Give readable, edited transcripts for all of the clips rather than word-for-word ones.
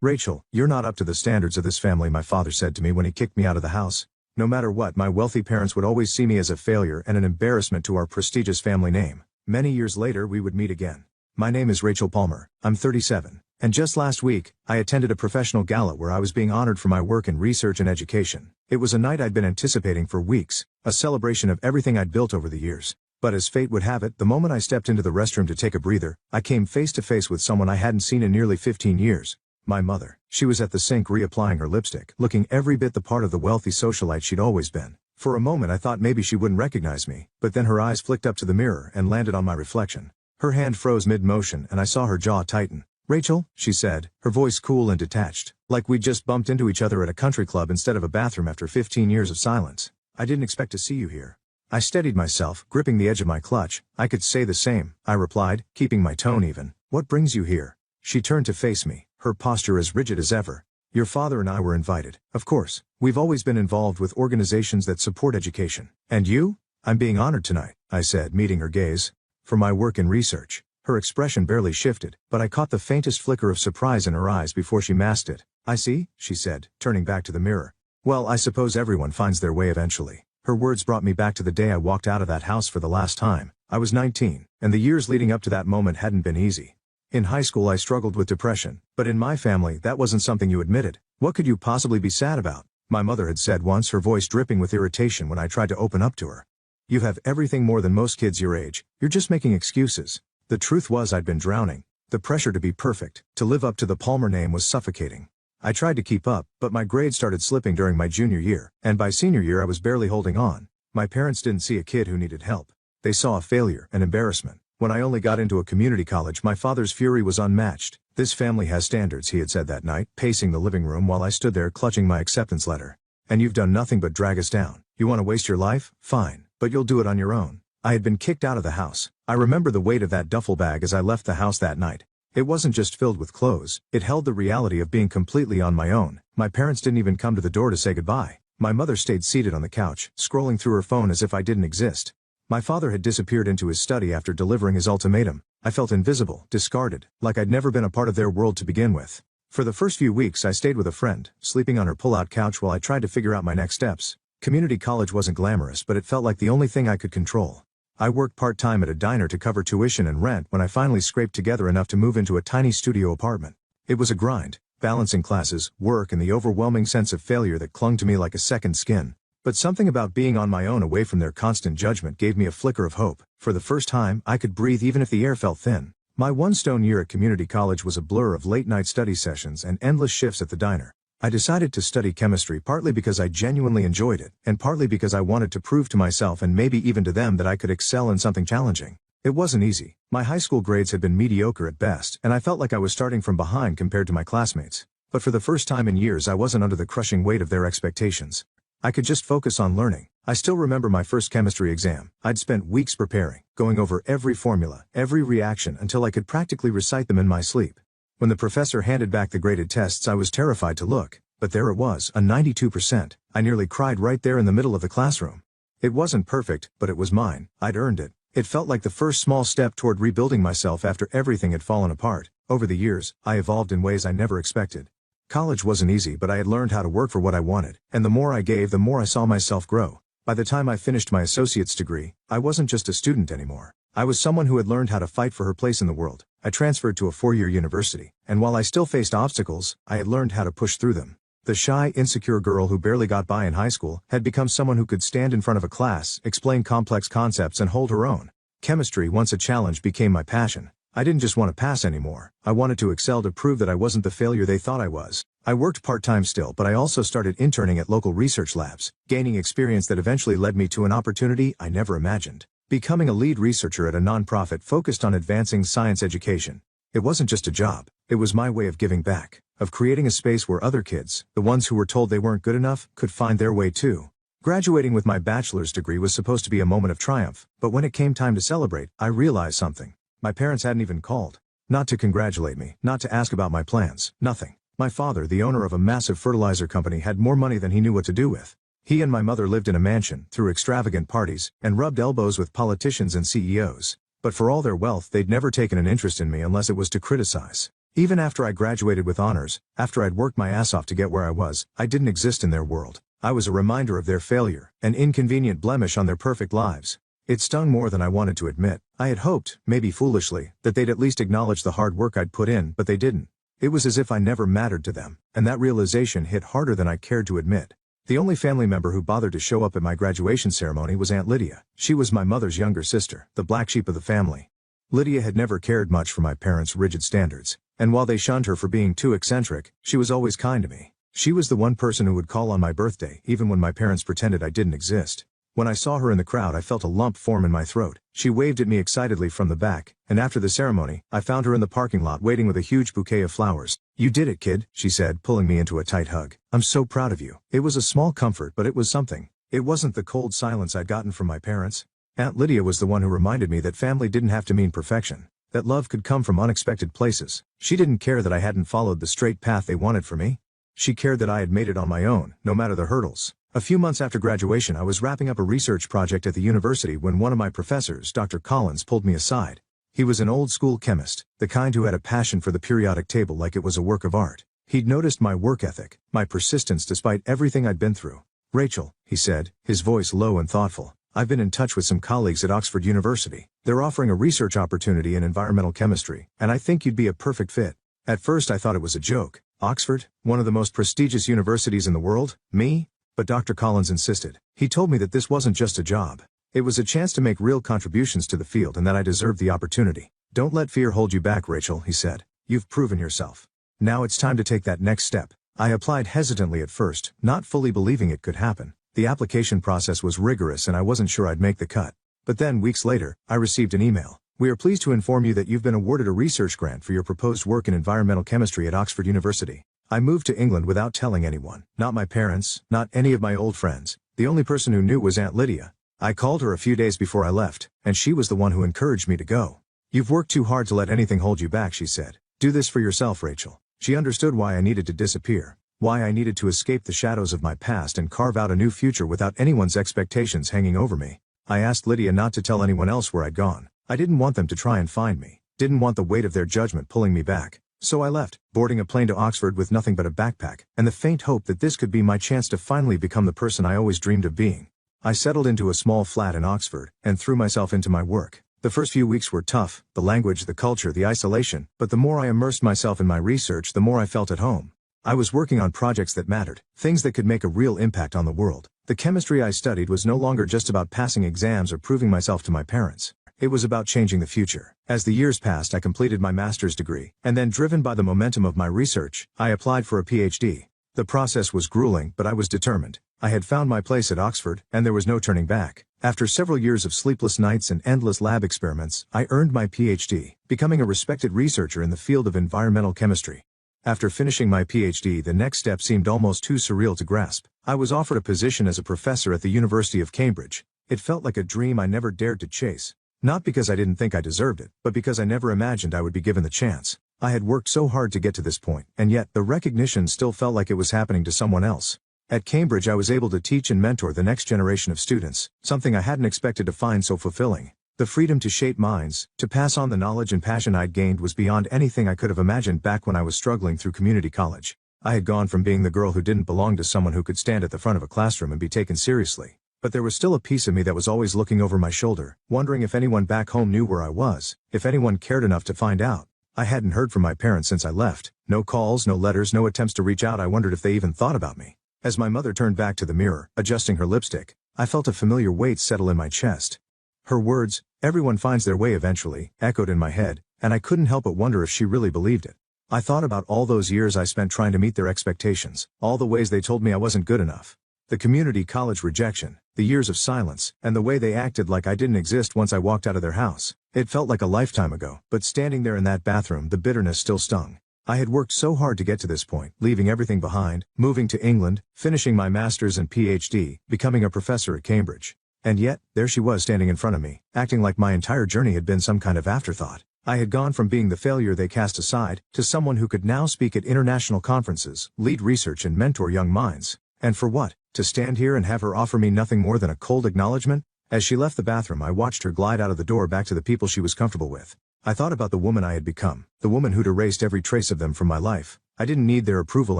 "Rachel, you're not up to the standards of this family," my father said to me when he kicked me out of the house. No matter what, my wealthy parents would always see me as a failure and an embarrassment to our prestigious family name. Many years later we would meet again. "My name is Rachel Palmer. I'm 37. And just last week, I attended a professional gala where I was being honored for my work in research and education. It was a night I'd been anticipating for weeks, a celebration of everything I'd built over the years. But as fate would have it, the moment I stepped into the restroom to take a breather, I came face to face with someone I hadn't seen in nearly 15 years. My mother. She was at the sink reapplying her lipstick, looking every bit the part of the wealthy socialite she'd always been. For a moment I thought maybe she wouldn't recognize me, but then her eyes flicked up to the mirror and landed on my reflection. Her hand froze mid-motion and I saw her jaw tighten. "Rachel," she said, her voice cool and detached, like we'd just bumped into each other at a country club instead of a bathroom after 15 years of silence. "I didn't expect to see you here." I steadied myself, gripping the edge of my clutch. "I could say the same," I replied, keeping my tone even. "What brings you here?" She turned to face me, her posture as rigid as ever. "Your father and I were invited. Of course. We've always been involved with organizations that support education. And you?" "I'm being honored tonight," I said, meeting her gaze. "For my work in research." Her expression barely shifted, but I caught the faintest flicker of surprise in her eyes before she masked it. "I see," she said, turning back to the mirror. "Well, I suppose everyone finds their way eventually." Her words brought me back to the day I walked out of that house for the last time. I was 19, and the years leading up to that moment hadn't been easy. In high school I struggled with depression, but in my family that wasn't something you admitted. "What could you possibly be sad about?" my mother had said once, her voice dripping with irritation when I tried to open up to her. "You have everything more than most kids your age. You're just making excuses." The truth was I'd been drowning. The pressure to be perfect, to live up to the Palmer name was suffocating. I tried to keep up, but my grades started slipping during my junior year, and by senior year I was barely holding on. My parents didn't see a kid who needed help. They saw a failure, an embarrassment. When I only got into a community college, my father's fury was unmatched. "This family has standards," he had said that night, pacing the living room while I stood there clutching my acceptance letter. "And you've done nothing but drag us down. You want to waste your life? Fine, but you'll do it on your own." I had been kicked out of the house. I remember the weight of that duffel bag as I left the house that night. It wasn't just filled with clothes, it held the reality of being completely on my own. My parents didn't even come to the door to say goodbye. My mother stayed seated on the couch, scrolling through her phone as if I didn't exist. My father had disappeared into his study after delivering his ultimatum. I felt invisible, discarded, like I'd never been a part of their world to begin with. For the first few weeks I stayed with a friend, sleeping on her pull-out couch while I tried to figure out my next steps. Community college wasn't glamorous, but it felt like the only thing I could control. I worked part-time at a diner to cover tuition and rent when I finally scraped together enough to move into a tiny studio apartment. It was a grind, balancing classes, work, and the overwhelming sense of failure that clung to me like a second skin. But something about being on my own away from their constant judgment gave me a flicker of hope. For the first time, I could breathe even if the air felt thin. My one-stone year at community college was a blur of late-night study sessions and endless shifts at the diner. I decided to study chemistry partly because I genuinely enjoyed it, and partly because I wanted to prove to myself and maybe even to them that I could excel in something challenging. It wasn't easy. My high school grades had been mediocre at best, and I felt like I was starting from behind compared to my classmates. But for the first time in years I wasn't under the crushing weight of their expectations. I could just focus on learning. I still remember my first chemistry exam. I'd spent weeks preparing, going over every formula, every reaction until I could practically recite them in my sleep. When the professor handed back the graded tests I was terrified to look, but there it was, a 92%. I nearly cried right there in the middle of the classroom. It wasn't perfect, but it was mine. I'd earned it. It felt like the first small step toward rebuilding myself after everything had fallen apart. Over the years, I evolved in ways I never expected. College wasn't easy, but I had learned how to work for what I wanted, and the more I gave, the more I saw myself grow. By the time I finished my associate's degree, I wasn't just a student anymore. I was someone who had learned how to fight for her place in the world. I transferred to a 4-year university, and while I still faced obstacles, I had learned how to push through them. The shy, insecure girl who barely got by in high school had become someone who could stand in front of a class, explain complex concepts, and hold her own. Chemistry, once a challenge, became my passion. I didn't just want to pass anymore. I wanted to excel, to prove that I wasn't the failure they thought I was. I worked part-time still, but I also started interning at local research labs, gaining experience that eventually led me to an opportunity I never imagined. Becoming a lead researcher at a nonprofit focused on advancing science education. It wasn't just a job, it was my way of giving back, of creating a space where other kids, the ones who were told they weren't good enough, could find their way too. Graduating with my bachelor's degree was supposed to be a moment of triumph, but when it came time to celebrate, I realized something. My parents hadn't even called. Not to congratulate me, not to ask about my plans, nothing. My father, the owner of a massive fertilizer company, had more money than he knew what to do with. He and my mother lived in a mansion, threw extravagant parties, and rubbed elbows with politicians and CEOs. But for all their wealth, they'd never taken an interest in me unless it was to criticize. Even after I graduated with honors, after I'd worked my ass off to get where I was, I didn't exist in their world. I was a reminder of their failure, an inconvenient blemish on their perfect lives. It stung more than I wanted to admit. I had hoped, maybe foolishly, that they'd at least acknowledge the hard work I'd put in, but they didn't. It was as if I never mattered to them, and that realization hit harder than I cared to admit. The only family member who bothered to show up at my graduation ceremony was Aunt Lydia. She was my mother's younger sister, the black sheep of the family. Lydia had never cared much for my parents' rigid standards, and while they shunned her for being too eccentric, she was always kind to me. She was the one person who would call on my birthday, even when my parents pretended I didn't exist. When I saw her in the crowd, I felt a lump form in my throat. She waved at me excitedly from the back, and after the ceremony, I found her in the parking lot waiting with a huge bouquet of flowers. "You did it, kid," she said, pulling me into a tight hug. "I'm so proud of you." It was a small comfort, but it was something. It wasn't the cold silence I'd gotten from my parents. Aunt Lydia was the one who reminded me that family didn't have to mean perfection, that love could come from unexpected places. She didn't care that I hadn't followed the straight path they wanted for me. She cared that I had made it on my own, no matter the hurdles. A few months after graduation, I was wrapping up a research project at the university when one of my professors, Dr. Collins, pulled me aside. He was an old-school chemist, the kind who had a passion for the periodic table like it was a work of art. He'd noticed my work ethic, my persistence despite everything I'd been through. "Rachel," he said, his voice low and thoughtful, "I've been in touch with some colleagues at Oxford University. They're offering a research opportunity in environmental chemistry, and I think you'd be a perfect fit." At first I thought it was a joke. Oxford, one of the most prestigious universities in the world? Me? But Dr. Collins insisted. He told me that this wasn't just a job. It was a chance to make real contributions to the field and that I deserved the opportunity. "Don't let fear hold you back, Rachel," he said. "You've proven yourself. Now it's time to take that next step." I applied hesitantly at first, not fully believing it could happen. The application process was rigorous and I wasn't sure I'd make the cut. But then, weeks later, I received an email. "We are pleased to inform you that you've been awarded a research grant for your proposed work in environmental chemistry at Oxford University." I moved to England without telling anyone, not my parents, not any of my old friends. The only person who knew was Aunt Lydia. I called her a few days before I left, and she was the one who encouraged me to go. "You've worked too hard to let anything hold you back," she said. "Do this for yourself, Rachel." She understood why I needed to disappear, why I needed to escape the shadows of my past and carve out a new future without anyone's expectations hanging over me. I asked Lydia not to tell anyone else where I'd gone. I didn't want them to try and find me, didn't want the weight of their judgment pulling me back. So I left, boarding a plane to Oxford with nothing but a backpack, and the faint hope that this could be my chance to finally become the person I always dreamed of being. I settled into a small flat in Oxford, and threw myself into my work. The first few weeks were tough, the language, the culture, the isolation, but the more I immersed myself in my research, the more I felt at home. I was working on projects that mattered, things that could make a real impact on the world. The chemistry I studied was no longer just about passing exams or proving myself to my parents. It was about changing the future. As the years passed, I completed my master's degree, and then, driven by the momentum of my research, I applied for a PhD. The process was grueling, but I was determined. I had found my place at Oxford, and there was no turning back. After several years of sleepless nights and endless lab experiments, I earned my PhD, becoming a respected researcher in the field of environmental chemistry. After finishing my PhD, the next step seemed almost too surreal to grasp. I was offered a position as a professor at the University of Cambridge. It felt like a dream I never dared to chase. Not because I didn't think I deserved it, but because I never imagined I would be given the chance. I had worked so hard to get to this point, and yet, the recognition still felt like it was happening to someone else. At Cambridge, I was able to teach and mentor the next generation of students, something I hadn't expected to find so fulfilling. The freedom to shape minds, to pass on the knowledge and passion I'd gained was beyond anything I could have imagined back when I was struggling through community college. I had gone from being the girl who didn't belong to someone who could stand at the front of a classroom and be taken seriously. But there was still a piece of me that was always looking over my shoulder, wondering if anyone back home knew where I was, if anyone cared enough to find out. I hadn't heard from my parents since I left. No calls, no letters, no attempts to reach out. I wondered if they even thought about me. As my mother turned back to the mirror, adjusting her lipstick, I felt a familiar weight settle in my chest. Her words, "Everyone finds their way eventually," echoed in my head, and I couldn't help but wonder if she really believed it. I thought about all those years I spent trying to meet their expectations, all the ways they told me I wasn't good enough. The community college rejection, the years of silence, and the way they acted like I didn't exist once I walked out of their house. It felt like a lifetime ago, but standing there in that bathroom, the bitterness still stung. I had worked so hard to get to this point, leaving everything behind, moving to England, finishing my master's and PhD, becoming a professor at Cambridge. And yet, there she was standing in front of me, acting like my entire journey had been some kind of afterthought. I had gone from being the failure they cast aside, to someone who could now speak at international conferences, lead research and mentor young minds. And for what? To stand here and have her offer me nothing more than a cold acknowledgement? As she left the bathroom, I watched her glide out of the door back to the people she was comfortable with. I thought about the woman I had become, the woman who'd erased every trace of them from my life. I didn't need their approval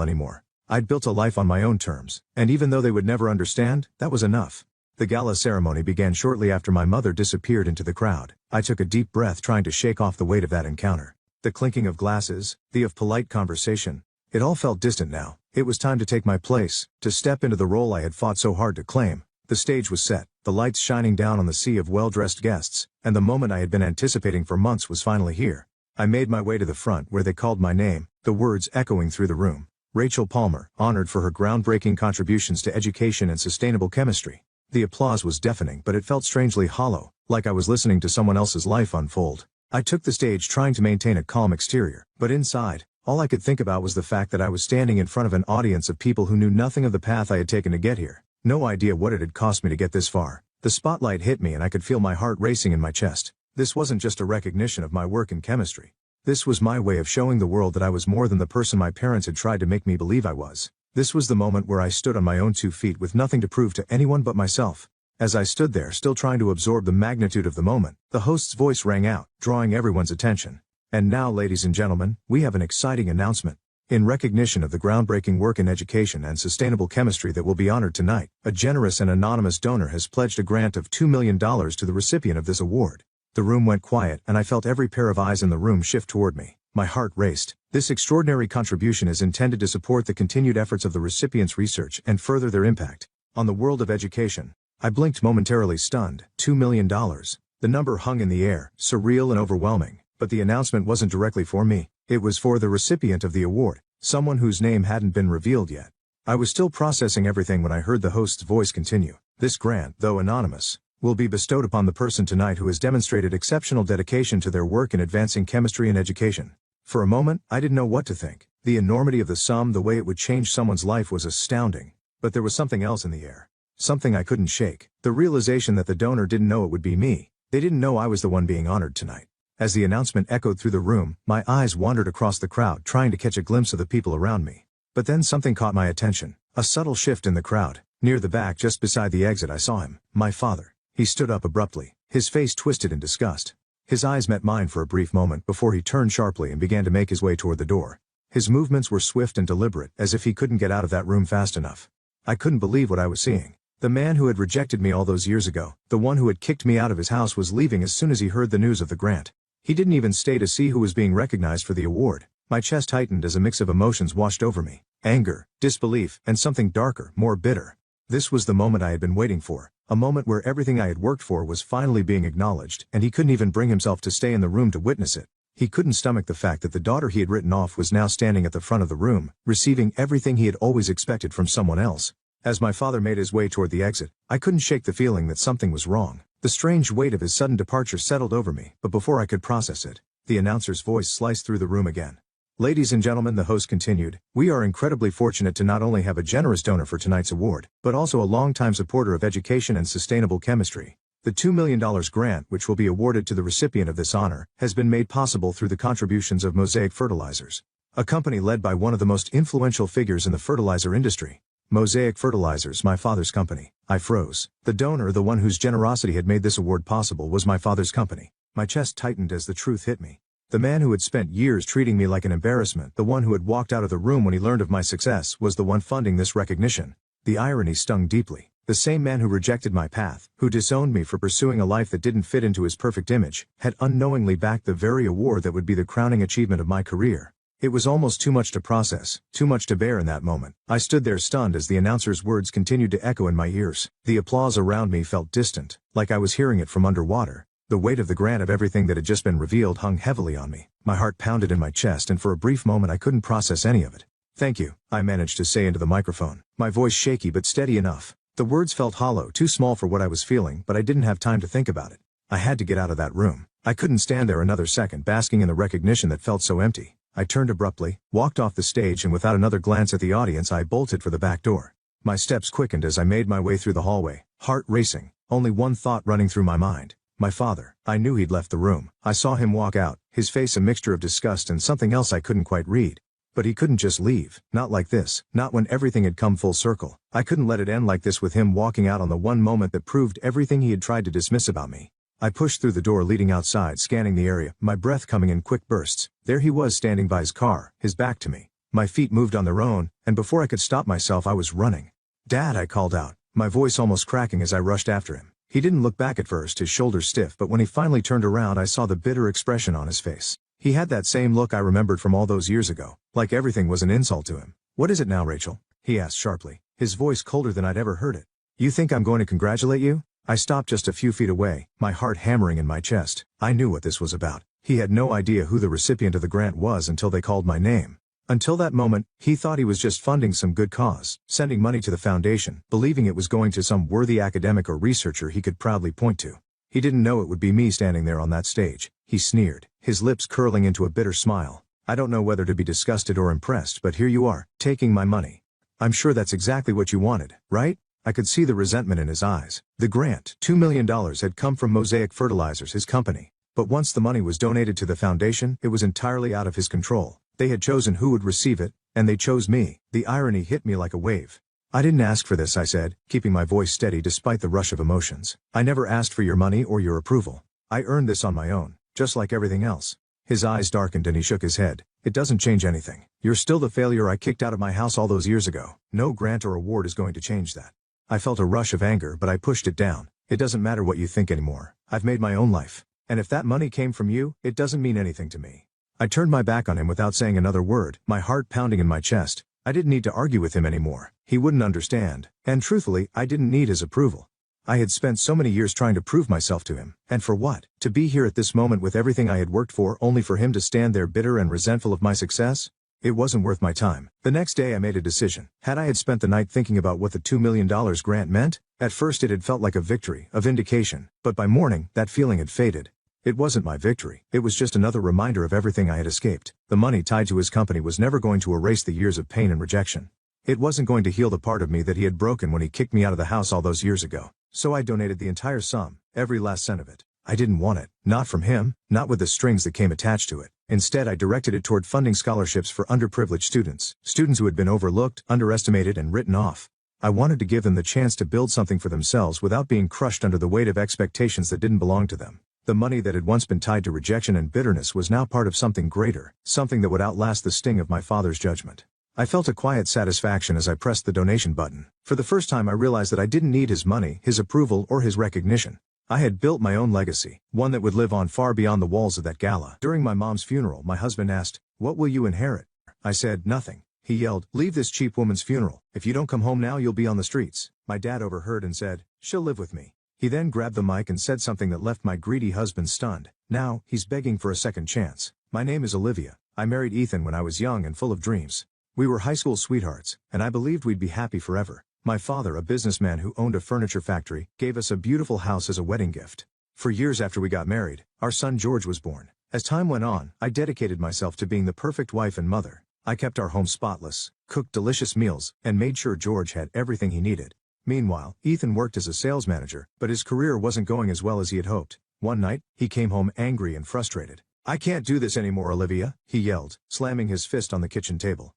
anymore. I'd built a life on my own terms, and even though they would never understand, that was enough. The gala ceremony began shortly after my mother disappeared into the crowd. I took a deep breath, trying to shake off the weight of that encounter. The clinking of glasses, the of polite conversation. It all felt distant now. It was time to take my place, to step into the role I had fought so hard to claim. The stage was set, the lights shining down on the sea of well-dressed guests, and the moment I had been anticipating for months was finally here. I made my way to the front where they called my name, the words echoing through the room. Rachel Palmer, honored for her groundbreaking contributions to education and sustainable chemistry. The applause was deafening, but it felt strangely hollow, like I was listening to someone else's life unfold. I took the stage trying to maintain a calm exterior, but inside, all I could think about was the fact that I was standing in front of an audience of people who knew nothing of the path I had taken to get here. No idea what it had cost me to get this far. The spotlight hit me and I could feel my heart racing in my chest. This wasn't just a recognition of my work in chemistry. This was my way of showing the world that I was more than the person my parents had tried to make me believe I was. This was the moment where I stood on my own 2 feet with nothing to prove to anyone but myself. As I stood there still trying to absorb the magnitude of the moment, the host's voice rang out, drawing everyone's attention. And now, ladies and gentlemen, we have an exciting announcement. In recognition of the groundbreaking work in education and sustainable chemistry that will be honored tonight, a generous and anonymous donor has pledged a grant of $2 million to the recipient of this award. The room went quiet and I felt every pair of eyes in the room shift toward me. My heart raced. This extraordinary contribution is intended to support the continued efforts of the recipient's research and further their impact on the world of education. I blinked momentarily, stunned. $2 million. The number hung in the air, surreal and overwhelming, but the announcement wasn't directly for me. It was for the recipient of the award, someone whose name hadn't been revealed yet. I was still processing everything when I heard the host's voice continue. This grant, though anonymous, will be bestowed upon the person tonight who has demonstrated exceptional dedication to their work in advancing chemistry and education. For a moment, I didn't know what to think. The enormity of the sum, the way it would change someone's life was astounding. But there was something else in the air. Something I couldn't shake. The realization that the donor didn't know it would be me. They didn't know I was the one being honored tonight. As the announcement echoed through the room, my eyes wandered across the crowd trying to catch a glimpse of the people around me. But then something caught my attention. A subtle shift in the crowd. Near the back, just beside the exit, I saw him. My father. He stood up abruptly, his face twisted in disgust. His eyes met mine for a brief moment before he turned sharply and began to make his way toward the door. His movements were swift and deliberate, as if he couldn't get out of that room fast enough. I couldn't believe what I was seeing. The man who had rejected me all those years ago, the one who had kicked me out of his house, was leaving as soon as he heard the news of the grant. He didn't even stay to see who was being recognized for the award. My chest tightened as a mix of emotions washed over me. Anger, disbelief, and something darker, more bitter. This was the moment I had been waiting for. A moment where everything I had worked for was finally being acknowledged, and he couldn't even bring himself to stay in the room to witness it. He couldn't stomach the fact that the daughter he had written off was now standing at the front of the room, receiving everything he had always expected from someone else. As my father made his way toward the exit, I couldn't shake the feeling that something was wrong. The strange weight of his sudden departure settled over me, but before I could process it, the announcer's voice sliced through the room again. Ladies and gentlemen, the host continued, we are incredibly fortunate to not only have a generous donor for tonight's award, but also a longtime supporter of education and sustainable chemistry. The $2 million grant, which will be awarded to the recipient of this honor, has been made possible through the contributions of Mosaic Fertilizers, a company led by one of the most influential figures in the fertilizer industry. Mosaic Fertilizers, my father's company. I froze. The donor, the one whose generosity had made this award possible, was my father's company. My chest tightened as the truth hit me. The man who had spent years treating me like an embarrassment, the one who had walked out of the room when he learned of my success, was the one funding this recognition. The irony stung deeply. The same man who rejected my path, who disowned me for pursuing a life that didn't fit into his perfect image, had unknowingly backed the very award that would be the crowning achievement of my career. It was almost too much to process, too much to bear in that moment. I stood there stunned as the announcer's words continued to echo in my ears. The applause around me felt distant, like I was hearing it from underwater. The weight of the grant, of everything that had just been revealed, hung heavily on me. My heart pounded in my chest, and for a brief moment I couldn't process any of it. Thank you, I managed to say into the microphone, my voice shaky but steady enough. The words felt hollow, too small for what I was feeling, but I didn't have time to think about it. I had to get out of that room. I couldn't stand there another second basking in the recognition that felt so empty. I turned abruptly, walked off the stage, and without another glance at the audience I bolted for the back door. My steps quickened as I made my way through the hallway, heart racing, only one thought running through my mind. My father. I knew he'd left the room. I saw him walk out, his face a mixture of disgust and something else I couldn't quite read. But he couldn't just leave, not like this, not when everything had come full circle. I couldn't let it end like this, with him walking out on the one moment that proved everything he had tried to dismiss about me. I pushed through the door leading outside, scanning the area, my breath coming in quick bursts. There he was standing by his car, his back to me. My feet moved on their own, and before I could stop myself I was running. "Dad," I called out, my voice almost cracking as I rushed after him. He didn't look back at first, his shoulders stiff, but when he finally turned around I saw the bitter expression on his face. He had that same look I remembered from all those years ago, like everything was an insult to him. "What is it now, Rachel?" he asked sharply, his voice colder than I'd ever heard it. "You think I'm going to congratulate you?" I stopped just a few feet away, my heart hammering in my chest. I knew what this was about. He had no idea who the recipient of the grant was until they called my name. Until that moment, he thought he was just funding some good cause, sending money to the foundation, believing it was going to some worthy academic or researcher he could proudly point to. He didn't know it would be me standing there on that stage. He sneered, his lips curling into a bitter smile. "I don't know whether to be disgusted or impressed, but here you are, taking my money. I'm sure that's exactly what you wanted, right?" I could see the resentment in his eyes. The grant, $2 million, had come from Mosaic Fertilizers, his company. But once the money was donated to the foundation, it was entirely out of his control. They had chosen who would receive it, and they chose me. The irony hit me like a wave. "I didn't ask for this," I said, keeping my voice steady despite the rush of emotions. "I never asked for your money or your approval. I earned this on my own, just like everything else." His eyes darkened and he shook his head. "It doesn't change anything. You're still the failure I kicked out of my house all those years ago. No grant or award is going to change that." I felt a rush of anger, but I pushed it down. "It doesn't matter what you think anymore. I've made my own life. And if that money came from you, it doesn't mean anything to me." I turned my back on him without saying another word, my heart pounding in my chest. I didn't need to argue with him anymore. He wouldn't understand. And truthfully, I didn't need his approval. I had spent so many years trying to prove myself to him. And for what? To be here at this moment with everything I had worked for, only for him to stand there bitter and resentful of my success? It wasn't worth my time. The next day I made a decision. I had spent the night thinking about what the $2 million grant meant. At first it had felt like a victory, a vindication, but by morning, that feeling had faded. It wasn't my victory, it was just another reminder of everything I had escaped. The money tied to his company was never going to erase the years of pain and rejection. It wasn't going to heal the part of me that he had broken when he kicked me out of the house all those years ago. So I donated the entire sum, every last cent of it. I didn't want it, not from him, not with the strings that came attached to it. Instead I directed it toward funding scholarships for underprivileged students who had been overlooked, underestimated, and written off. I wanted to give them the chance to build something for themselves without being crushed under the weight of expectations that didn't belong to them. The money that had once been tied to rejection and bitterness was now part of something greater, something that would outlast the sting of my father's judgment. I felt a quiet satisfaction as I pressed the donation button. For the first time I realized that I didn't need his money, his approval, or his recognition. I had built my own legacy, one that would live on far beyond the walls of that gala. During my mom's funeral, my husband asked, "What will you inherit?" I said, "Nothing." He yelled, "Leave this cheap woman's funeral. If you don't come home now, you'll be on the streets." My dad overheard and said, "She'll live with me." He then grabbed the mic and said something that left my greedy husband stunned. Now, he's begging for a second chance. "My name is Olivia. I married Ethan when I was young and full of dreams. We were high school sweethearts, and I believed we'd be happy forever. My father, a businessman who owned a furniture factory, gave us a beautiful house as a wedding gift. For years after we got married, our son George was born. As time went on, I dedicated myself to being the perfect wife and mother. I kept our home spotless, cooked delicious meals, and made sure George had everything he needed. Meanwhile, Ethan worked as a sales manager, but his career wasn't going as well as he had hoped. One night, he came home angry and frustrated. "I can't do this anymore, Olivia," he yelled, slamming his fist on the kitchen table.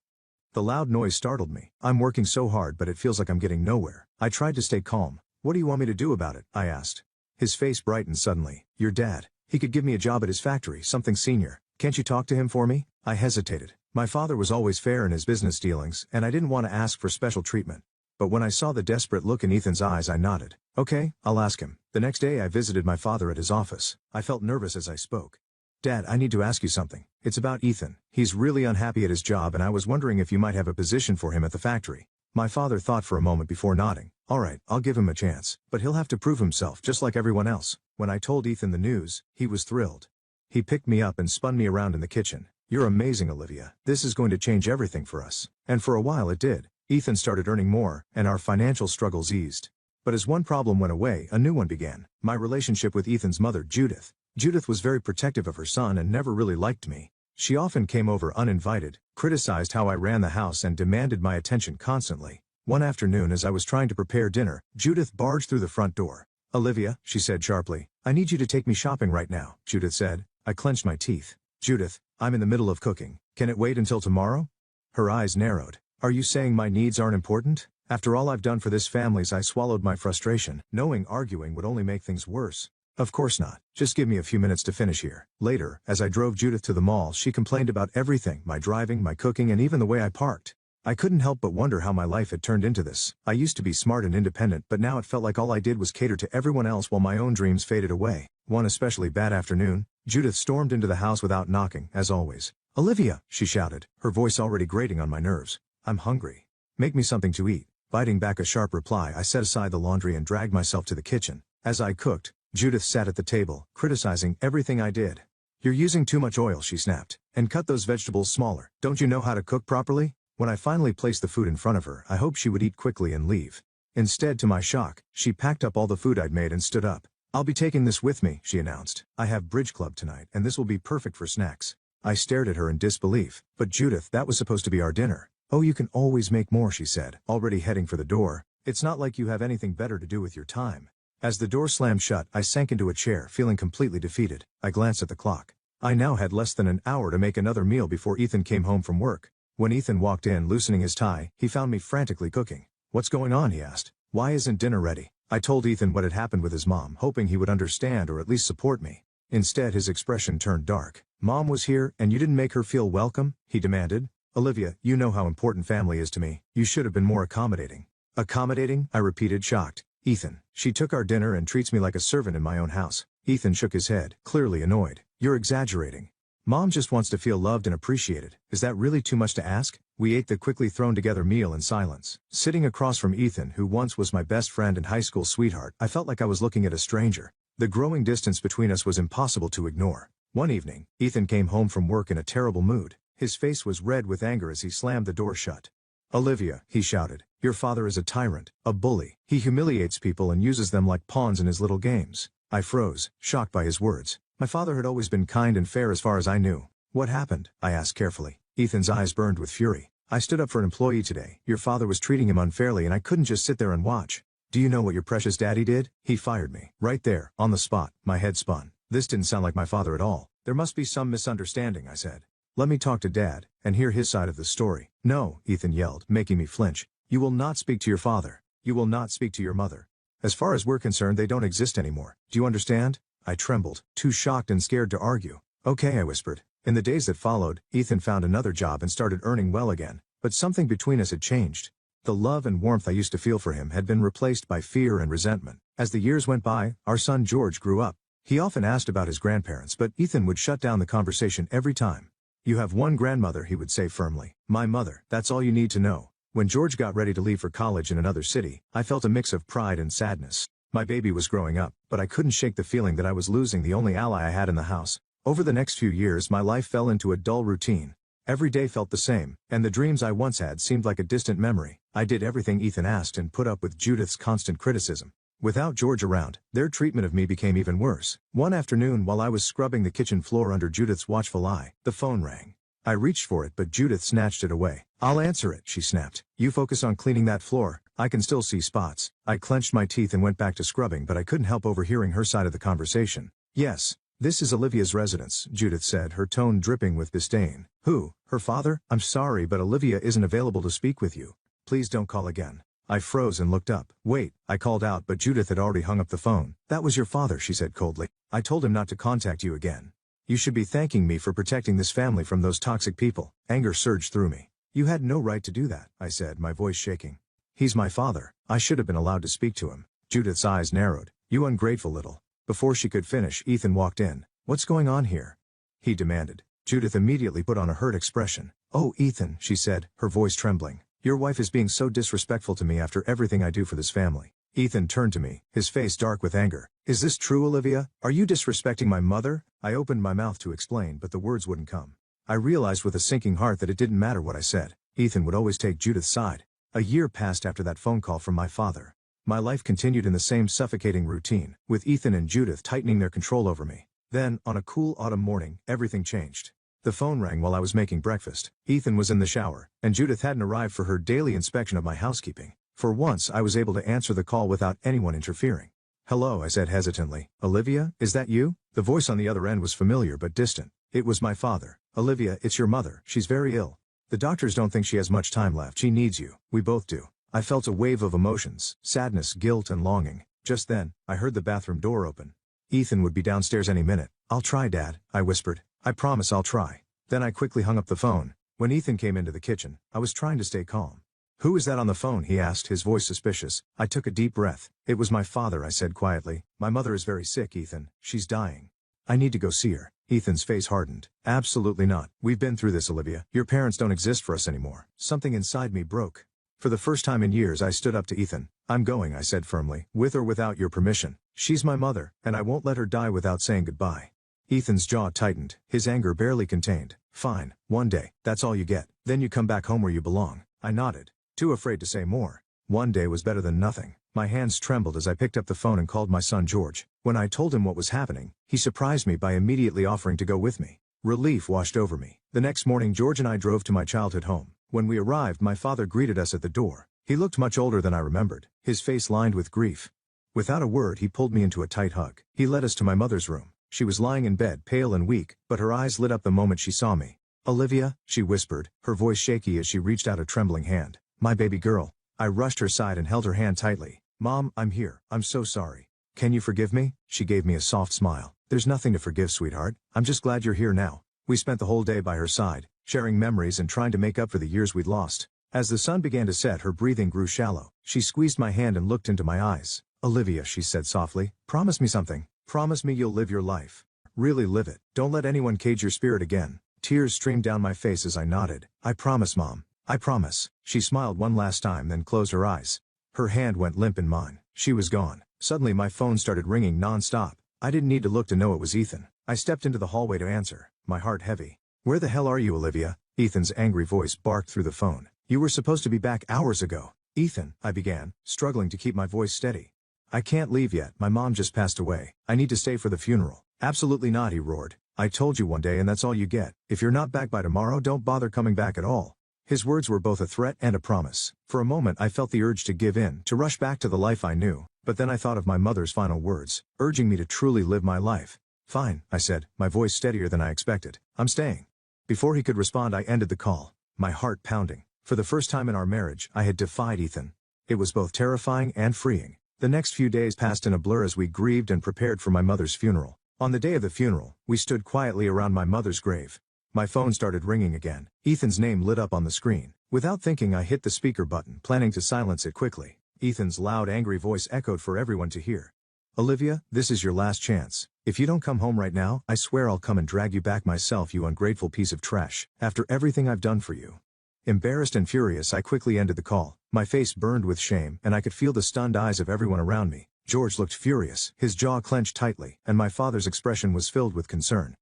The loud noise startled me. "I'm working so hard, but it feels like I'm getting nowhere." I tried to stay calm. "What do you want me to do about it?" I asked. His face brightened suddenly. "Your dad. He could give me a job at his factory, something senior. Can't you talk to him for me?" I hesitated. My father was always fair in his business dealings, and I didn't want to ask for special treatment. But when I saw the desperate look in Ethan's eyes, I nodded. "Okay, I'll ask him." The next day I visited my father at his office. I felt nervous as I spoke. "Dad, I need to ask you something. It's about Ethan. He's really unhappy at his job and I was wondering if you might have a position for him at the factory." My father thought for a moment before nodding. "All right, I'll give him a chance, but he'll have to prove himself just like everyone else." When I told Ethan the news, he was thrilled. He picked me up and spun me around in the kitchen. "You're amazing, Olivia. This is going to change everything for us." And for a while it did. Ethan started earning more, and our financial struggles eased. But as one problem went away, a new one began. My relationship with Ethan's mother, Judith. Judith was very protective of her son and never really liked me. She often came over uninvited, criticized how I ran the house and demanded my attention constantly. One afternoon as I was trying to prepare dinner, Judith barged through the front door. "Olivia," she said sharply, "I need you to take me shopping right now." Judith said. I clenched my teeth. "Judith, I'm in the middle of cooking. Can it wait until tomorrow?" Her eyes narrowed. "Are you saying my needs aren't important? After all I've done for this family?" I swallowed my frustration, knowing arguing would only make things worse. Of course not. Just give me a few minutes to finish here. Later, as I drove Judith to the mall, she complained about everything, my driving, my cooking, and even the way I parked. I couldn't help but wonder how my life had turned into this. I used to be smart and independent, but now it felt like all I did was cater to everyone else while my own dreams faded away. One especially bad afternoon, Judith stormed into the house without knocking, as always. "Olivia," she shouted, her voice already grating on my nerves. "I'm hungry. Make me something to eat." Biting back a sharp reply, I set aside the laundry and dragged myself to the kitchen. As I cooked, Judith sat at the table, criticizing everything I did. "You're using too much oil," she snapped, "and cut those vegetables smaller. Don't you know how to cook properly?" When I finally placed the food in front of her, I hoped she would eat quickly and leave. Instead, to my shock, she packed up all the food I'd made and stood up. "I'll be taking this with me," she announced. "I have bridge club tonight, and this will be perfect for snacks." I stared at her in disbelief. "But Judith, that was supposed to be our dinner." "Oh, you can always make more," she said, already heading for the door. "It's not like you have anything better to do with your time." As the door slammed shut, I sank into a chair, feeling completely defeated. I glanced at the clock. I now had less than an hour to make another meal before Ethan came home from work. When Ethan walked in, loosening his tie, he found me frantically cooking. "What's going on?" he asked. "Why isn't dinner ready?" I told Ethan what had happened with his mom, hoping he would understand or at least support me. Instead, his expression turned dark. "Mom was here, and you didn't make her feel welcome?" he demanded. "Olivia, you know how important family is to me. You should have been more accommodating." "Accommodating?" I repeated, shocked. "Ethan, she took our dinner and treats me like a servant in my own house." Ethan shook his head, clearly annoyed. "You're exaggerating. Mom just wants to feel loved and appreciated. Is that really too much to ask?" We ate the quickly thrown together meal in silence. Sitting across from Ethan, who once was my best friend and high school sweetheart, I felt like I was looking at a stranger. The growing distance between us was impossible to ignore. One evening, Ethan came home from work in a terrible mood. His face was red with anger as he slammed the door shut. "Olivia," he shouted, "your father is a tyrant, a bully. He humiliates people and uses them like pawns in his little games." I froze, shocked by his words. My father had always been kind and fair as far as I knew. "What happened?" I asked carefully. Ethan's eyes burned with fury. "I stood up for an employee today. Your father was treating him unfairly and I couldn't just sit there and watch. Do you know what your precious daddy did? He fired me. Right there, on the spot." My head spun. This didn't sound like my father at all. "There must be some misunderstanding," I said. "Let me talk to Dad, and hear his side of the story." "No," Ethan yelled, making me flinch. "You will not speak to your father. You will not speak to your mother. As far as we're concerned, they don't exist anymore. Do you understand?" I trembled, too shocked and scared to argue. "Okay," I whispered. In the days that followed, Ethan found another job and started earning well again. But something between us had changed. The love and warmth I used to feel for him had been replaced by fear and resentment. As the years went by, our son George grew up. He often asked about his grandparents, but Ethan would shut down the conversation every time. "You have one grandmother," he would say firmly. "My mother, that's all you need to know." When George got ready to leave for college in another city, I felt a mix of pride and sadness. My baby was growing up, but I couldn't shake the feeling that I was losing the only ally I had in the house. Over the next few years, my life fell into a dull routine. Every day felt the same, and the dreams I once had seemed like a distant memory. I did everything Ethan asked and put up with Judith's constant criticism. Without George around, their treatment of me became even worse. One afternoon, while I was scrubbing the kitchen floor under Judith's watchful eye, the phone rang. I reached for it, but Judith snatched it away. "I'll answer it," she snapped. "You focus on cleaning that floor. I can still see spots." I clenched my teeth and went back to scrubbing, but I couldn't help overhearing her side of the conversation. "Yes. This is Olivia's residence," Judith said, her tone dripping with disdain. "Who? Her father? I'm sorry, but Olivia isn't available to speak with you. Please don't call again." I froze and looked up. "Wait," I called out, but Judith had already hung up the phone. "That was your father," she said coldly. "I told him not to contact you again. You should be thanking me for protecting this family from those toxic people." Anger surged through me. "You had no right to do that," I said, my voice shaking. "He's my father. I should have been allowed to speak to him." Judith's eyes narrowed. "You ungrateful little." Before she could finish, Ethan walked in. "What's going on here?" he demanded. Judith immediately put on a hurt expression. "Oh, Ethan," she said, her voice trembling. "Your wife is being so disrespectful to me after everything I do for this family." Ethan turned to me, his face dark with anger. "Is this true, Olivia? Are you disrespecting my mother?" I opened my mouth to explain, but the words wouldn't come. I realized with a sinking heart that it didn't matter what I said. Ethan would always take Judith's side. A year passed after that phone call from my father. My life continued in the same suffocating routine, with Ethan and Judith tightening their control over me. Then, on a cool autumn morning, everything changed. The phone rang while I was making breakfast. Ethan was in the shower, and Judith hadn't arrived for her daily inspection of my housekeeping. For once, I was able to answer the call without anyone interfering. "Hello," I said hesitantly. "Olivia, is that you?" The voice on the other end was familiar but distant. It was my father. "Olivia, it's your mother. She's very ill. The doctors don't think she has much time left. She needs you. We both do." I felt a wave of emotions, sadness, guilt, and longing. Just then, I heard the bathroom door open. Ethan would be downstairs any minute. "I'll try, Dad," I whispered. "I promise I'll try." Then I quickly hung up the phone. When Ethan came into the kitchen, I was trying to stay calm. "Who is that on the phone?" he asked, his voice suspicious. I took a deep breath. "It was my father," I said quietly. "My mother is very sick, Ethan. She's dying. I need to go see her." Ethan's face hardened. "Absolutely not. We've been through this, Olivia. Your parents don't exist for us anymore." Something inside me broke. For the first time in years I stood up to Ethan. "I'm going," I said firmly, "with or without your permission. She's my mother, and I won't let her die without saying goodbye." Ethan's jaw tightened, his anger barely contained. "Fine, one day, that's all you get. Then you come back home where you belong." I nodded, too afraid to say more. One day was better than nothing. My hands trembled as I picked up the phone and called my son George. When I told him what was happening, he surprised me by immediately offering to go with me. Relief washed over me. The next morning George and I drove to my childhood home. When we arrived, my father greeted us at the door. He looked much older than I remembered, his face lined with grief. Without a word he pulled me into a tight hug. He led us to my mother's room. She was lying in bed, pale and weak, but her eyes lit up the moment she saw me. "Olivia," she whispered, her voice shaky as she reached out a trembling hand. "My baby girl." I rushed her side and held her hand tightly. "Mom, I'm here. I'm so sorry. Can you forgive me?" She gave me a soft smile. "There's nothing to forgive, sweetheart. I'm just glad you're here now." We spent the whole day by her side, sharing memories and trying to make up for the years we'd lost. As the sun began to set, her breathing grew shallow. She squeezed my hand and looked into my eyes. "Olivia," she said softly, "promise me something. Promise me you'll live your life. Really live it. Don't let anyone cage your spirit again." Tears streamed down my face as I nodded. "I promise, Mom. I promise." She smiled one last time, then closed her eyes. Her hand went limp in mine. She was gone. Suddenly my phone started ringing non-stop. I didn't need to look to know it was Ethan. I stepped into the hallway to answer, my heart heavy. "Where the hell are you, Olivia?" Ethan's angry voice barked through the phone. "You were supposed to be back hours ago." "Ethan," I began, struggling to keep my voice steady. "I can't leave yet. My mom just passed away. I need to stay for the funeral." "Absolutely not," he roared. "I told you one day and that's all you get. If you're not back by tomorrow, don't bother coming back at all." His words were both a threat and a promise. For a moment I felt the urge to give in, to rush back to the life I knew, but then I thought of my mother's final words, urging me to truly live my life. "Fine," I said, my voice steadier than I expected. "I'm staying." Before he could respond I ended the call, my heart pounding. For the first time in our marriage, I had defied Ethan. It was both terrifying and freeing. The next few days passed in a blur as we grieved and prepared for my mother's funeral. On the day of the funeral, we stood quietly around my mother's grave. My phone started ringing again. Ethan's name lit up on the screen. Without thinking I hit the speaker button, planning to silence it quickly. Ethan's loud, angry voice echoed for everyone to hear. "Olivia, this is your last chance. If you don't come home right now, I swear I'll come and drag you back myself, you ungrateful piece of trash, after everything I've done for you." Embarrassed and furious, I quickly ended the call. My face burned with shame, and I could feel the stunned eyes of everyone around me. George looked furious, his jaw clenched tightly, and my father's expression was filled with concern.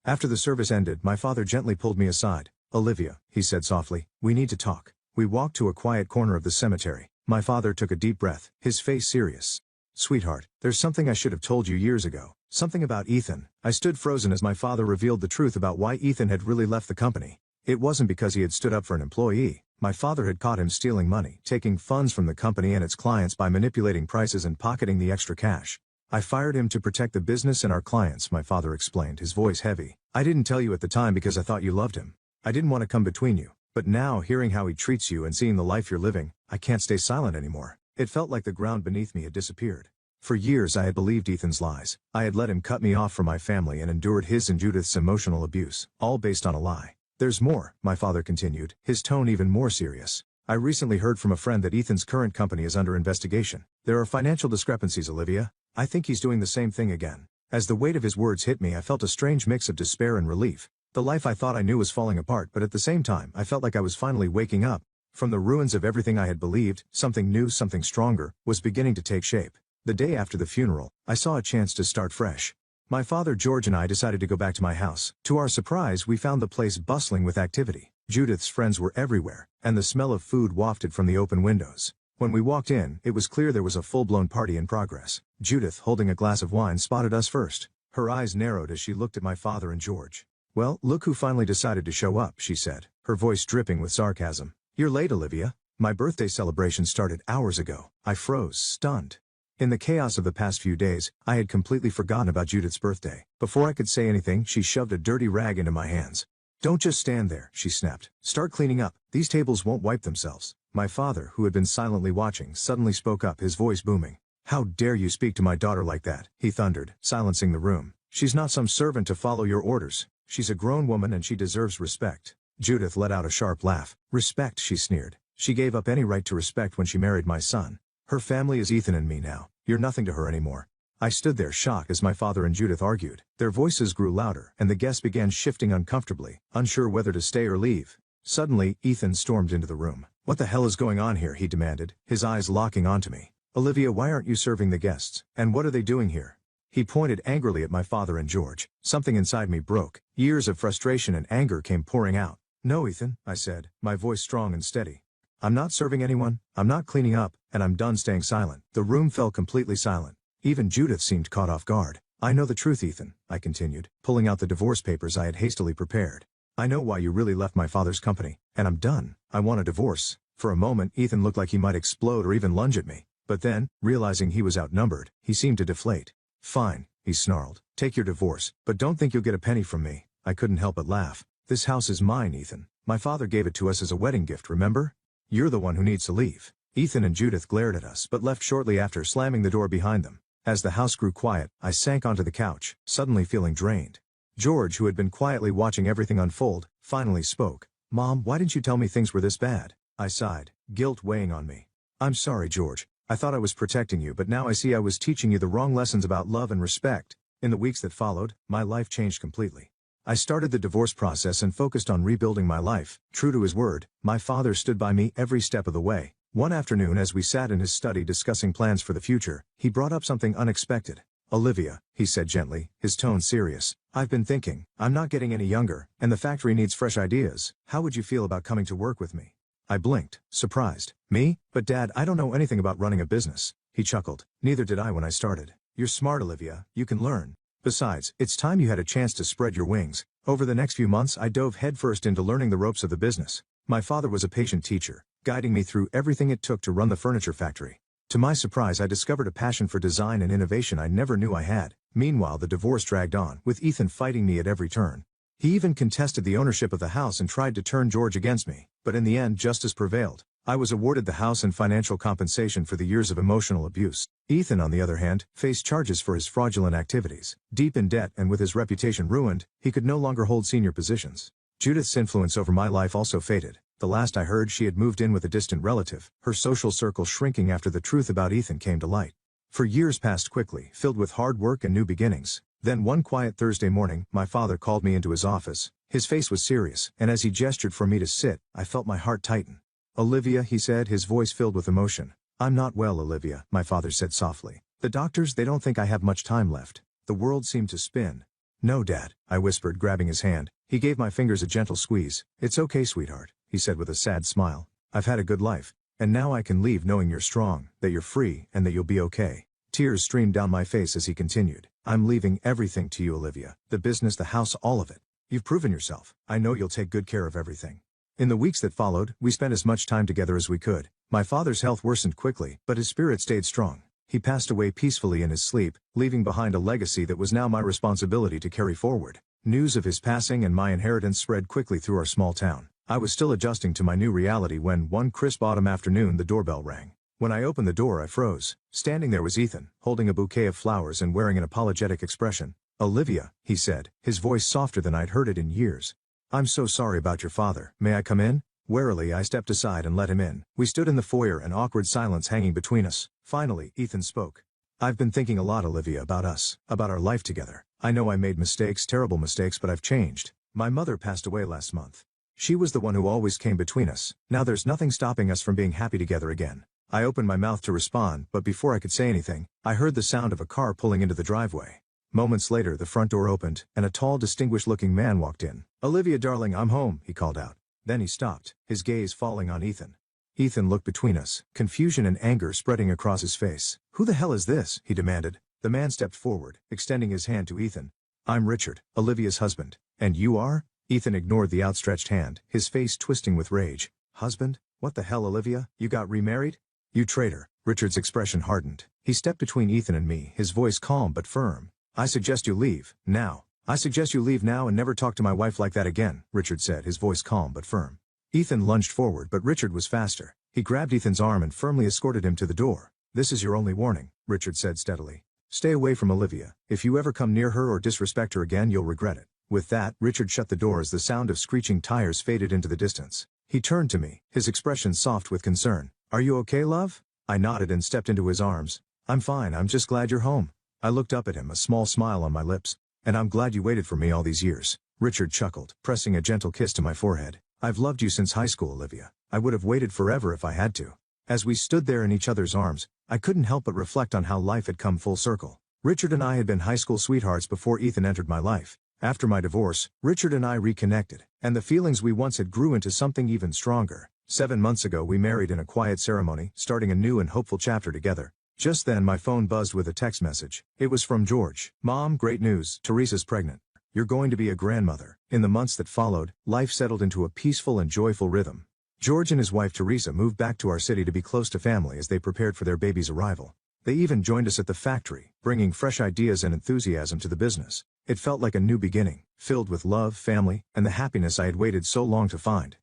After the service ended, my father gently pulled me aside. "Olivia," he said softly, "we need to talk." We walked to a quiet corner of the cemetery. My father took a deep breath, his face serious. "Sweetheart, there's something I should have told you years ago. Something about Ethan." I stood frozen as my father revealed the truth about why Ethan had really left the company. It wasn't because he had stood up for an employee. My father had caught him stealing money, taking funds from the company and its clients by manipulating prices and pocketing the extra cash. "I fired him to protect the business and our clients," my father explained, his voice heavy. "I didn't tell you at the time because I thought you loved him. I didn't want to come between you. But now, hearing how he treats you and seeing the life you're living, I can't stay silent anymore." It felt like the ground beneath me had disappeared. For years I had believed Ethan's lies. I had let him cut me off from my family and endured his and Judith's emotional abuse, all based on a lie. "There's more," my father continued, his tone even more serious. "I recently heard from a friend that Ethan's current company is under investigation. There are financial discrepancies, Olivia. I think he's doing the same thing again." As the weight of his words hit me, I felt a strange mix of despair and relief. The life I thought I knew was falling apart, but at the same time, I felt like I was finally waking up. From the ruins of everything I had believed, something new, something stronger, was beginning to take shape. The day after the funeral, I saw a chance to start fresh. My father George and I decided to go back to my house. To our surprise, we found the place bustling with activity. Judith's friends were everywhere, and the smell of food wafted from the open windows. When we walked in, it was clear there was a full-blown party in progress. Judith, holding a glass of wine, spotted us first. Her eyes narrowed as she looked at my father and George. "Well, look who finally decided to show up," she said, her voice dripping with sarcasm. "You're late, Olivia." My birthday celebration started hours ago. I froze, stunned. In the chaos of the past few days, I had completely forgotten about Judith's birthday. Before I could say anything, she shoved a dirty rag into my hands. "Don't just stand there," she snapped. "Start cleaning up. These tables won't wipe themselves." My father, who had been silently watching, suddenly spoke up, his voice booming. "How dare you speak to my daughter like that?" he thundered, silencing the room. "She's not some servant to follow your orders. She's a grown woman and she deserves respect." Judith let out a sharp laugh. "Respect," she sneered. "She gave up any right to respect when she married my son. Her family is Ethan and me now. You're nothing to her anymore." I stood there shocked as my father and Judith argued. Their voices grew louder, and the guests began shifting uncomfortably, unsure whether to stay or leave. Suddenly, Ethan stormed into the room. "What the hell is going on here?" he demanded, his eyes locking onto me. "Olivia, why aren't you serving the guests? And what are they doing here?" He pointed angrily at my father and George. Something inside me broke. Years of frustration and anger came pouring out. "No, Ethan," I said, my voice strong and steady. "I'm not serving anyone, I'm not cleaning up, and I'm done staying silent." The room fell completely silent. Even Judith seemed caught off guard. "I know the truth, Ethan," I continued, pulling out the divorce papers I had hastily prepared. "I know why you really left my father's company, and I'm done. I want a divorce." For a moment, Ethan looked like he might explode or even lunge at me. But then, realizing he was outnumbered, he seemed to deflate. "Fine," he snarled. "Take your divorce, but don't think you'll get a penny from me." I couldn't help but laugh. "This house is mine, Ethan. My father gave it to us as a wedding gift, remember? You're the one who needs to leave." Ethan and Judith glared at us but left shortly after, slamming the door behind them. As the house grew quiet, I sank onto the couch, suddenly feeling drained. George, who had been quietly watching everything unfold, finally spoke. "Mom, why didn't you tell me things were this bad?" I sighed, guilt weighing on me. "I'm sorry, George. I thought I was protecting you, but now I see I was teaching you the wrong lessons about love and respect." In the weeks that followed, my life changed completely. I started the divorce process and focused on rebuilding my life. True to his word, my father stood by me every step of the way. One afternoon, as we sat in his study discussing plans for the future, he brought up something unexpected. "Olivia," he said gently, his tone serious, "I've been thinking, I'm not getting any younger, and the factory needs fresh ideas. How would you feel about coming to work with me?" I blinked, surprised. "Me? But Dad, I don't know anything about running a business." He chuckled. "Neither did I when I started." "You're smart, Olivia. You can learn. Besides, it's time you had a chance to spread your wings." Over the next few months, I dove headfirst into learning the ropes of the business. My father was a patient teacher, guiding me through everything it took to run the furniture factory. To my surprise, I discovered a passion for design and innovation I never knew I had. Meanwhile, the divorce dragged on, with Ethan fighting me at every turn. He even contested the ownership of the house and tried to turn George against me, but in the end, justice prevailed. I was awarded the house and financial compensation for the years of emotional abuse. Ethan, on the other hand, faced charges for his fraudulent activities. Deep in debt and with his reputation ruined, he could no longer hold senior positions. Judith's influence over my life also faded. The last I heard, she had moved in with a distant relative, her social circle shrinking after the truth about Ethan came to light. For years passed quickly, filled with hard work and new beginnings. Then one quiet Thursday morning, my father called me into his office. His face was serious, and as he gestured for me to sit, I felt my heart tighten. "Olivia," he said, his voice filled with emotion. "I'm not well, Olivia," my father said softly. "The doctors, they don't think I have much time left." The world seemed to spin. "No, Dad," I whispered, grabbing his hand. He gave my fingers a gentle squeeze. "It's okay, sweetheart," he said with a sad smile. "I've had a good life. And now I can leave knowing you're strong, that you're free, and that you'll be okay." Tears streamed down my face as he continued. "I'm leaving everything to you, Olivia. The business, the house, all of it. You've proven yourself. I know you'll take good care of everything." In the weeks that followed, we spent as much time together as we could. My father's health worsened quickly, but his spirit stayed strong. He passed away peacefully in his sleep, leaving behind a legacy that was now my responsibility to carry forward. News of his passing and my inheritance spread quickly through our small town. I was still adjusting to my new reality when, one crisp autumn afternoon, the doorbell rang. When I opened the door, I froze. Standing there was Ethan, holding a bouquet of flowers and wearing an apologetic expression. "Olivia," he said, his voice softer than I'd heard it in years. "I'm so sorry about your father. May I come in?" Warily, I stepped aside and let him in. We stood in the foyer, an awkward silence hanging between us. Finally, Ethan spoke. "I've been thinking a lot, Olivia, about us, about our life together. I know I made mistakes, terrible mistakes, but I've changed. My mother passed away last month. She was the one who always came between us. Now there's nothing stopping us from being happy together again." I opened my mouth to respond, but before I could say anything, I heard the sound of a car pulling into the driveway. Moments later, the front door opened, and a tall, distinguished-looking man walked in. "Olivia, darling, I'm home," he called out. Then he stopped, his gaze falling on Ethan. Ethan looked between us, confusion and anger spreading across his face. "Who the hell is this?" he demanded. The man stepped forward, extending his hand to Ethan. "I'm Richard, Olivia's husband. And you are?" Ethan ignored the outstretched hand, his face twisting with rage. "Husband? What the hell, Olivia? You got remarried?" "You traitor." Richard's expression hardened. He stepped between Ethan and me, his voice calm but firm. "I suggest you leave, now. I suggest you leave now and never talk to my wife like that again," Richard said, his voice calm but firm. Ethan lunged forward, but Richard was faster. He grabbed Ethan's arm and firmly escorted him to the door. This is your only warning, Richard said steadily. Stay away from Olivia. If you ever come near her or disrespect her again, you'll regret it. With that, Richard shut the door as the sound of screeching tires faded into the distance. He turned to me, his expression soft with concern. Are you okay, love? I nodded and stepped into his arms. I'm fine, I'm just glad you're home. I looked up at him, a small smile on my lips. And I'm glad you waited for me all these years. Richard chuckled, pressing a gentle kiss to my forehead. I've loved you since high school, Olivia. I would have waited forever if I had to. As we stood there in each other's arms, I couldn't help but reflect on how life had come full circle. Richard and I had been high school sweethearts before Ethan entered my life. After my divorce, Richard and I reconnected, and the feelings we once had grew into something even stronger. 7 months ago we married in a quiet ceremony, starting a new and hopeful chapter together. Just then my phone buzzed with a text message. It was from George. Mom, great news, Teresa's pregnant. You're going to be a grandmother. In the months that followed, life settled into a peaceful and joyful rhythm. George and his wife Teresa moved back to our city to be close to family as they prepared for their baby's arrival. They even joined us at the factory, bringing fresh ideas and enthusiasm to the business. It felt like a new beginning, filled with love, family, and the happiness I had waited so long to find.